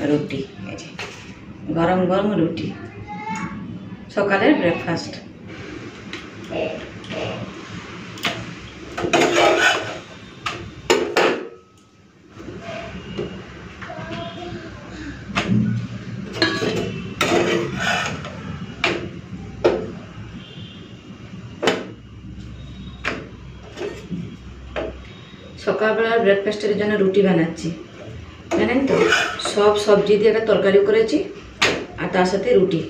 রুটি, এই যে গরম গরম রুটি, সকালের ব্রেকফাস্ট। সকালবেলার ব্রেকফাস্টের জন্য রুটি বানাচ্ছি, জানেন তো। সব সবজি দিয়ে একটা তরকারি করেছি আর তার সাথে রুটি।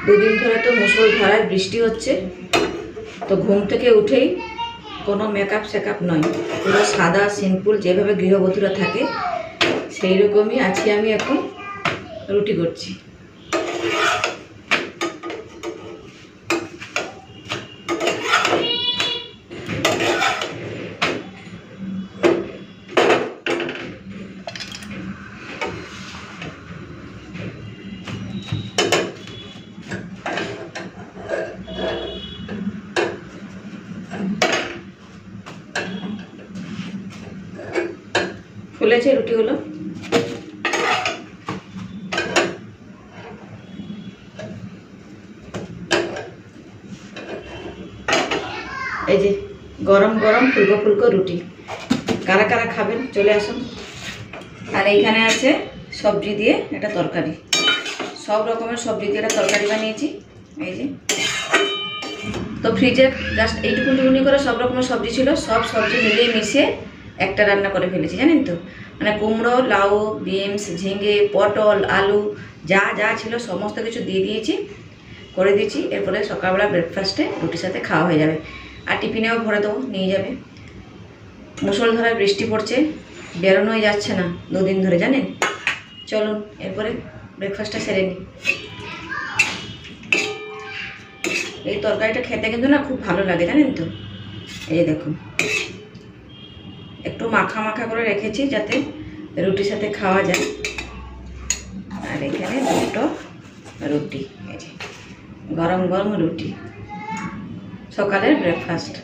দুদিন ধরে তো মুষলধারায় বৃষ্টি হচ্ছে, তো ঘুম থেকে উঠেই কোনো মেকআপ শেকআপ নয়, পুরো সাদা সিম্পল যেভাবে গৃহবধূরা থাকে সেই রকমই আছি আমি। এখন রুটি করছি। ফুলেছে রুটিগুলো। এই যে গরম গরম ফুলকো ফুলকো রুটি, কারা কারা খাবেন চলে আসুন। আর এইখানে আছে সবজি দিয়ে একটা তরকারি, সব রকমের সবজি দিয়ে একটা তরকারি বানিয়েছি। এই যে তো ফ্রিজে জাস্ট এইটুকুনি করে সব রকমের সবজি ছিল, সব সবজি মিলিয়ে মিশিয়ে একটা রান্না করে ফেলেছি, জানেন তো। মানে কুমড়ো, লাউ, বিনস, ঝিঙে, পটল, আলু যা যা ছিল সমস্ত কিছু দিয়ে দিয়েছি, করে দিয়েছি। এরপরে সকালবেলা ব্রেকফাস্টে রুটির সাথে খাওয়া হয়ে যাবে। আর টিফিনেও ভরে দেবো, নিয়ে যাবে। মুষলধারায় বৃষ্টি পড়ছে, বেরোনোই যাচ্ছে না দুদিন ধরে, জানেন। চলুন এরপরে ব্রেকফাস্টটা সেরে নিই। এই তরকারিটা খেতে কিন্তু না খুব ভালো লাগে, জানেন তো। এই যে দেখুন, একটু মাখা মাখা করে রেখেছি যাতে রুটির সাথে খাওয়া যায়। আর এখানে দুটো রুটি, এই যে গরম গরম রুটি, সকালের ব্রেকফাস্ট।